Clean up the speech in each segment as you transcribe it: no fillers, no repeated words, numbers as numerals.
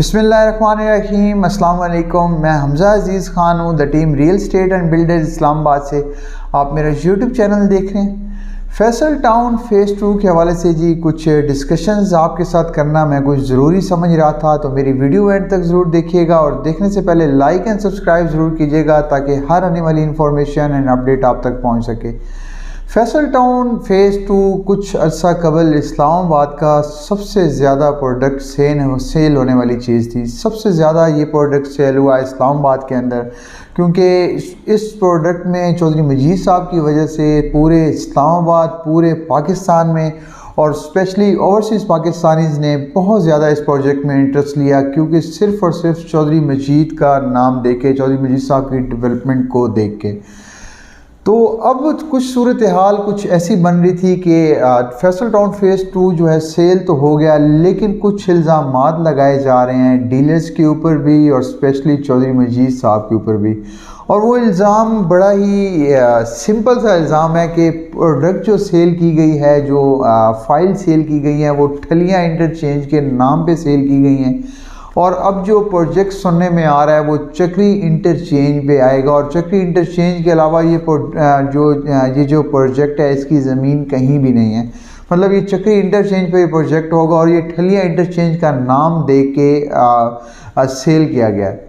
बिस्मिल्लाहिर्रहमानिर्रहीम, अस्सलाम वालेकुम। मैं हमज़ा अज़ीज़ ख़ान हूँ, the team real estate and builders Islamabad से। आप मेरा यूट्यूब चैनल देख रहे हैं। फैसल टाउन फ़ेज़ 2 के हवाले से जी कुछ डिस्कशंस आपके साथ करना मैं कुछ ज़रूरी समझ रहा था, तो मेरी वीडियो एंड तक ज़रूर देखिएगा और देखने से पहले लाइक एंड सब्सक्राइब ज़रूर कीजिएगा ताकि हर आने वाली इंफॉर्मेशन एंड अपडेट आप तक पहुँच सके। फैसल टाउन फ़ेज़ 2 कुछ अर्सा कबल इस्लामाबाद का सबसे ज़्यादा प्रोडक्ट सेल होने वाली चीज़ थी। सबसे ज़्यादा ये प्रोडक्ट सेल हुआ इस्लामाबाद के अंदर, क्योंकि इस प्रोडक्ट में चौधरी मजीद साहब की वजह से पूरे इस्लामाबाद, पूरे पाकिस्तान में और स्पेशली ओवरसीज़ पाकिस्तानीज़ ने बहुत ज़्यादा इस प्रोजेक्ट में इंटरेस्ट लिया, क्योंकि सिर्फ़ और सिर्फ चौधरी मजीद का नाम देख के, चौधरी मजीद साहब की डेवलपमेंट को देख के। तो अब कुछ सूरत हाल कुछ ऐसी बन रही थी कि फैसल टाउन फ़ेज़ 2 जो है सेल तो हो गया, लेकिन कुछ इल्ज़ामात लगाए जा रहे हैं डीलर्स के ऊपर भी और स्पेशली चौधरी मजीद साहब के ऊपर भी। और वो इल्ज़ाम बड़ा ही सिंपल सा इल्ज़ाम है कि प्रोडक्ट जो सेल की गई है, जो फ़ाइल सेल की गई हैं, वो ठलियाँ इंटरचेंज के नाम पे सेल की गई हैं। और अब जो प्रोजेक्ट सुनने में आ रहा है वो चक्री इंटरचेंज पे आएगा, और चक्री इंटरचेंज के अलावा ये जो प्रोजेक्ट है इसकी ज़मीन कहीं भी नहीं है। मतलब ये चक्री इंटरचेंज पे प्रोजेक्ट होगा और ये ठलिया इंटरचेंज का नाम दे के सेल किया गया है।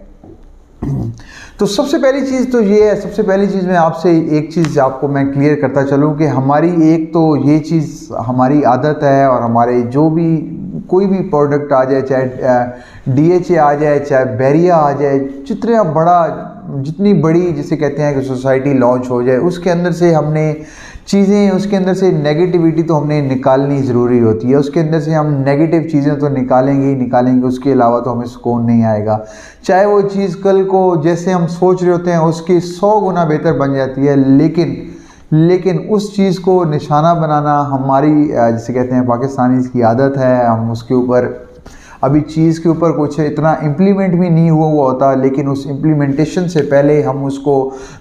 तो सबसे पहली चीज़ तो ये है, सबसे पहली चीज़ मैं आपसे एक चीज़ आपको मैं क्लियर करता चलूँ कि हमारी एक तो ये चीज़ हमारी आदत है, और हमारे जो भी कोई भी प्रोडक्ट आ जाए, चाहे DHA आ जाए, चाहे बैरिया आ जाए, जितनी बड़ी जिसे कहते हैं कि सोसाइटी लॉन्च हो जाए, उसके अंदर से हमने चीज़ें, उसके अंदर से नेगेटिविटी तो हमने निकालनी ज़रूरी होती है। उसके अंदर से हम नेगेटिव चीज़ें तो निकालेंगे ही निकालेंगे, उसके अलावा तो हमें सुकून नहीं आएगा। चाहे वो चीज़ कल को जैसे हम सोच रहे होते हैं उसकी 100 गुना बेहतर बन जाती है, लेकिन उस चीज़ को निशाना बनाना हमारी जिसे कहते हैं पाकिस्तानी की आदत है। हम उसके ऊपर अभी चीज़ के ऊपर कुछ इतना इम्प्लीमेंट भी नहीं हुआ होता, लेकिन उस इम्प्लीमेंटेशन से पहले हम उसको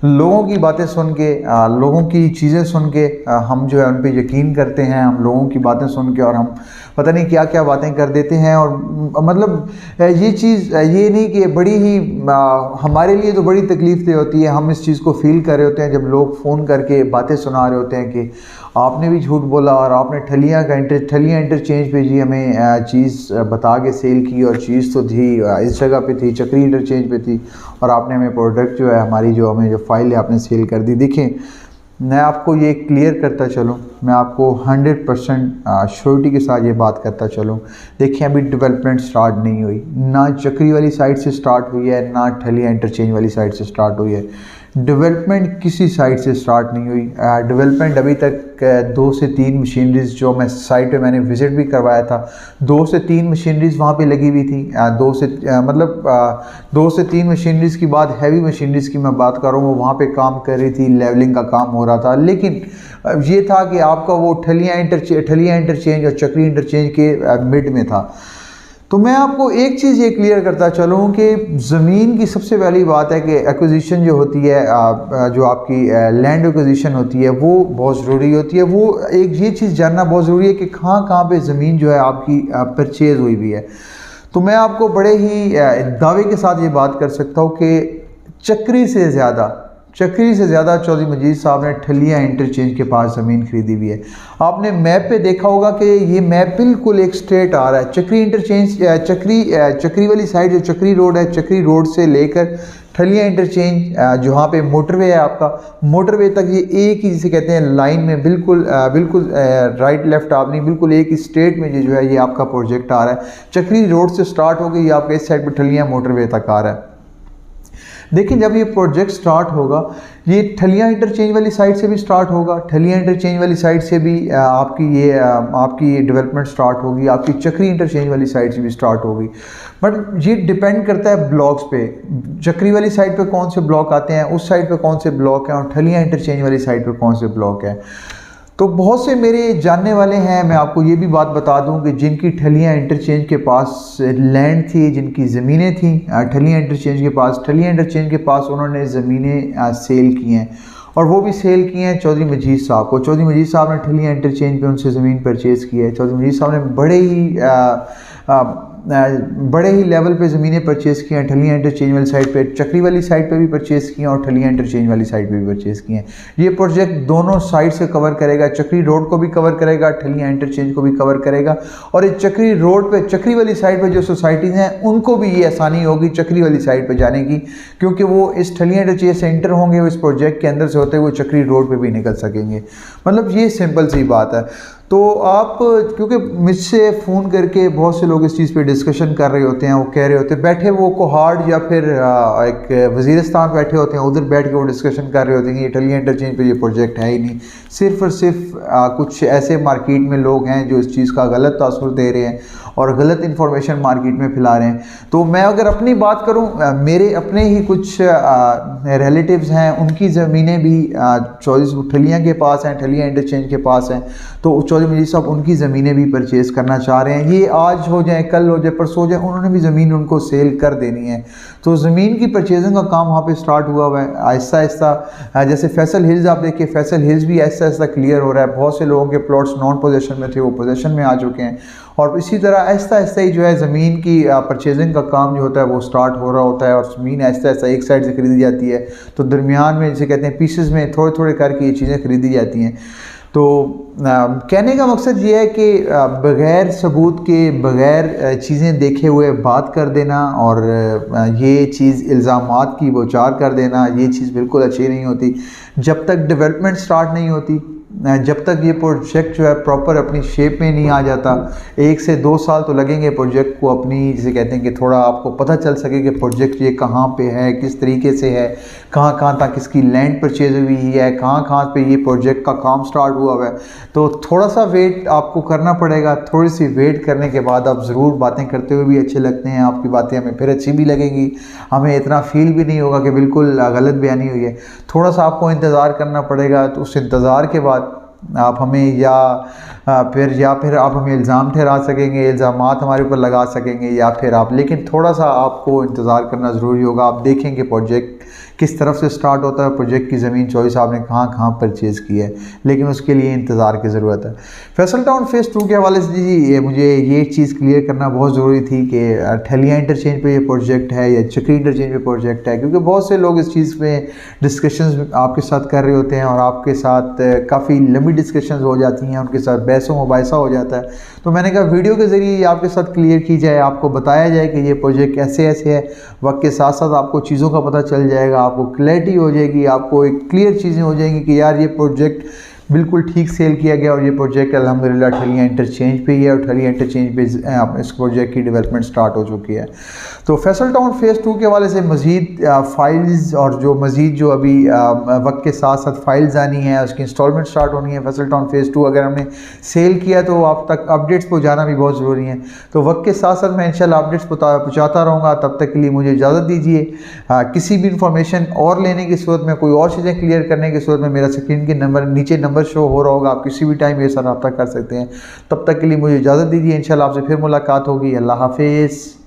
लोगों की बातें सुन के, लोगों की चीज़ें सुन के हम जो है उन पे यकीन करते हैं। हम लोगों की बातें सुन के और हम पता नहीं क्या क्या बातें कर देते हैं। और मतलब ये चीज़ ये नहीं कि बड़ी ही हमारे लिए तो बड़ी तकलीफ़ होती है। हम इस चीज़ को फ़ील कर रहे होते हैं जब लोग फ़ोन करके बातें सुना रहे होते हैं कि आपने भी झूठ बोला और आपने ठलियाँ इंटरचेंज पे जी हमें चीज़ बता के सेल की, और चीज़ तो थी इस जगह पे थी, चक्री इंटरचेंज पे थी, और आपने हमें प्रोडक्ट जो है हमारी जो हमें जो फ़ाइल है आपने सेल कर दी। देखें, मैं आपको ये क्लियर करता चलूँ, मैं आपको 100% श्योरिटी के साथ ये बात करता चलूँ। देखिए, अभी डेवलपमेंट स्टार्ट नहीं हुई, ना चक्री वाली साइड से स्टार्ट हुई है, ना ठलिया इंटरचेंज वाली साइड से स्टार्ट हुई है। डेवलपमेंट किसी साइड से स्टार्ट नहीं हुई। डेवलपमेंट अभी तक 2 से 3 मशीनरीज़ जो मैं साइट पे मैंने विज़िट भी करवाया था, 2 से 3 मशीनरीज़ वहाँ पे लगी हुई थी। 2 से 3 मशीनरीज़ की बात, हैवी मशीनरीज़ की मैं बात कर रहा हूँ, वो वहाँ पे काम कर रही थी, लेवलिंग का काम हो रहा था। लेकिन ये था कि आपका वो ठलिया इंटरचेंज और चक्री इंटरचेंज के मिड में था। तो मैं आपको एक चीज़ ये क्लियर करता चलूँ कि ज़मीन की सबसे पहली बात है कि एक्विजिशन जो होती है, जो आपकी लैंड एक्विजिशन होती है, वो बहुत ज़रूरी होती है। वो एक ये चीज़ जानना बहुत ज़रूरी है कि कहाँ पे ज़मीन जो है आपकी परचेज़ हुई हुई है। तो मैं आपको बड़े ही दावे के साथ ये बात कर सकता हूँ कि चक्री से ज़्यादा चौधरी मजीद साहब ने ठलिया इंटरचेंज के पास ज़मीन खरीदी हुई है। आपने मैप पे देखा होगा कि ये मैप बिल्कुल एक स्ट्रेट आ रहा है। चक्री इंटरचेंज, चक्री वाली साइड जो चक्री रोड है, चक्री रोड से लेकर ठलिया इंटरचेंज जहाँ पे मोटरवे है आपका, मोटरवे तक ये एक ही जिसे कहते हैं लाइन में बिल्कुल राइट लेफ्ट आप नहीं, बिल्कुल एक ही स्ट्रेट में जो है ये आपका प्रोजेक्ट आ रहा है। चक्री रोड से स्टार्ट होकर ये आपका इस साइड पर ठलिया मोटरवे तक आ रहा है। देखिए, जब ये प्रोजेक्ट स्टार्ट होगा, ये ठलिया इंटरचेंज वाली साइड से भी स्टार्ट होगा, ठलिया इंटरचेंज वाली साइड से भी आपकी डेवलपमेंट स्टार्ट होगी, आपकी चक्री इंटरचेंज वाली साइड से भी स्टार्ट होगी। बट ये डिपेंड करता है ब्लॉक्स पे, चक्री वाली साइड पे कौन से ब्लॉक आते हैं, उस साइड पे कौन से ब्लॉक हैं, और ठलिया इंटरचेंज वाली साइड पे कौन से ब्लॉक हैं। तो बहुत से मेरे जानने वाले हैं, मैं आपको ये भी बात बता दूं कि जिनकी ठलिया इंटरचेंज के पास लैंड थी, जिनकी ज़मीनें थी ठलिया इंटरचेंज के पास उन्होंने ज़मीनें सेल की हैं, और वो भी सेल की हैं चौधरी मजीद साहब को। चौधरी मजीद साहब ने ठलिया इंटरचेंज पे उनसे ज़मीन परचेज़ की है। चौधरी मजीद साहब ने बड़े ही बड़े ही लेवल पे ज़मीनें परचेज़ की हैं। ठलियाँ इंटरचेंज वाली साइड पे, चक्री वाली साइड पे भी परचेज़ की हैं और ठलियाँ इंटरचेंज वाली साइड पे भी परचेज़ की हैं। ये प्रोजेक्ट दोनों साइड से कवर करेगा, चक्री रोड को भी कवर करेगा, ठलियाँ इंटरचेंज को भी कवर करेगा। और इस चक्री रोड पे, चक्री वाली साइड पे जो सोसाइटीज़ हैं उनको भी ये आसानी होगी चक्री वाली साइड पे जाने की, क्योंकि वो इस ठलियाँ इंटरचेंज से एंटर होंगे, वो इस प्रोजेक्ट के अंदर से होते हुए चक्री रोड पे भी निकल सकेंगे। मतलब ये सिंपल सी बात है। तो आप, क्योंकि मुझसे फ़ोन करके बहुत से लोग इस चीज़ पे डिस्कशन कर रहे होते हैं, वो कह रहे होते हैं, बैठे वो कोहाड़ या फिर एक वज़ीरिस्तान बैठे होते हैं, उधर बैठ के वो डिस्कशन कर रहे होते हैं कि ठलियाँ इंटरचेंज पे ये प्रोजेक्ट है ही नहीं। सिर्फ़ और सिर्फ कुछ ऐसे मार्केट में लोग हैं जो इस चीज़ का गलत तासुर दे रहे हैं और गलत इन्फॉर्मेशन मार्केट में फैला रहे हैं। तो मैं अगर अपनी बात करूं, मेरे अपने ही कुछ रिलेटिव्स हैं, उनकी ज़मीनें भी चौधरी ठलियाँ के पास हैं, ठलियाँ इंटरचेंज के पास हैं। तो चौधरी मजीद साहब उनकी ज़मीनें भी परचेज़ करना चाह रहे हैं। ये आज हो जाए, कल हो जाए, परसों हो जाए, उन्होंने भी ज़मीन उनको सेल कर देनी है। तो ज़मीन की परचेजिंग का काम वहाँ पे स्टार्ट हुआ हुआ है आहिस्ता आहिस्ता। जैसे फैसल हिल्स आप देखिए, फैसल हिल्स भी आहिस्ता आहिस्ता क्लियर हो रहा है। बहुत से लोगों के प्लॉट्स नॉन पोजेशन में थे, वो पोजेशन में आ चुके हैं। और इसी तरह आहिस्ता आहिस्ता ही जो है ज़मीन की परचेजिंग का काम जो होता है वो स्टार्ट हो रहा होता है। और ज़मीन आहिस्ता आहिस्ता एक साइड से ख़रीदी जाती है, तो दरमियान में जिसे कहते हैं पीसेस में थोड़े थोड़े करके ये चीज़ें ख़रीदी जाती हैं। तो कहने का मकसद ये है कि बग़ैर सबूत के, बग़ैर चीज़ें देखे हुए बात कर देना और ये चीज़ इल्ज़ामात की बौछार कर देना, ये चीज़ बिल्कुल अच्छी नहीं होती। जब तक डेवलपमेंट स्टार्ट नहीं होती, जब तक ये प्रोजेक्ट जो है प्रॉपर अपनी शेप में नहीं आ जाता, 1 से 2 साल तो लगेंगे प्रोजेक्ट को अपनी, जिसे कहते हैं कि थोड़ा आपको पता चल सके कि प्रोजेक्ट ये कहाँ पे है, किस तरीके से है, कहाँ कहाँ तक इसकी लैंड परचेज हुई है, कहाँ कहाँ पे ये प्रोजेक्ट का काम स्टार्ट हुआ है। तो थोड़ा सा वेट आपको करना पड़ेगा। थोड़ी सी वेट करने के बाद आप ज़रूर बातें करते हुए भी अच्छे लगते हैं, आपकी बातें हमें फिर अच्छी भी लगेंगी, हमें इतना फील भी नहीं होगा कि बिल्कुल गलत बयानी हुई है। थोड़ा सा आपको इंतज़ार करना पड़ेगा। तो उस इंतज़ार के बाद आप हमें या फिर आप हमें इल्ज़ाम ठहरा सकेंगे, इल्ज़ामात हमारे ऊपर लगा सकेंगे, या फिर आप, लेकिन थोड़ा सा आपको इंतज़ार करना ज़रूरी होगा। आप देखेंगे प्रोजेक्ट किस तरफ से स्टार्ट होता है, प्रोजेक्ट की ज़मीन चौधरी साहब ने कहाँ कहाँ परचेज़ की है, लेकिन उसके लिए इंतज़ार की ज़रूरत है। फैसल टाउन फेज़ 2 के हवाले से जी मुझे ये चीज़ क्लियर करना बहुत ज़रूरी थी कि ठलियाँ इंटरचेंज पे ये प्रोजेक्ट है या चक्री इंटरचेंज पे प्रोजेक्ट है, क्योंकि बहुत से लोग इस चीज़ पे डिस्कशंस आपके साथ कर रहे होते हैं और आपके साथ काफ़ी लंबी डिस्कशंस हो जाती हैं, उनके साथ बहसों मुबाहिसा हो जाता है। तो मैंने कहा वीडियो के ज़रिए आपके साथ क्लियर की जाए, आपको बताया जाए कि ये प्रोजेक्ट ऐसे ऐसे है। वक्त के साथ साथ आपको चीज़ों का पता चल जाएगा, आपको क्लैरिटी हो जाएगी, आपको एक क्लियर चीज़ें हो जाएंगी कि यार ये प्रोजेक्ट बिल्कुल ठीक सेल किया गया और ये प्रोजेक्ट अल्हम्दुलिल्लाह ठलियाँ इंटरचेंज पे ही है और ठलियाँ इंटरचेंज पे इस प्रोजेक्ट की डेवलपमेंट स्टार्ट हो चुकी है। तो फैसल टाउन फेज़ 2 के हवाले से मज़ीद फ़ाइल्स और जो मज़ीद जो अभी वक्त के साथ साथ फ़ाइल्स आनी है, उसकी इंस्टॉलमेंट स्टार्ट होनी है। फैसल टाउन फेज़ 2 अगर हमने सेल किया तो आप तक अपडेट्स पहुँचाना भी बहुत ज़रूरी है। तो वक्त के साथ साथ मैं इंशाल्लाह अपडेट्स पहुँचाता रहूँगा। तब तक के लिए मुझे इजाज़त दीजिए। किसी भी इंफॉर्मेशन और लेने की सूरत में, कोई और चीज़ें क्लियर करने की सूरत में, मेरा स्क्रीन के नंबर नीचे नंबर शो हो रहा होगा, आप किसी भी टाइम मेरे साथ रब्ता कर सकते हैं। तब तक के लिए मुझे इजाज़त दीजिए। इंशाल्लाह आपसे फिर मुलाकात होगी। अल्लाह हाफिज़।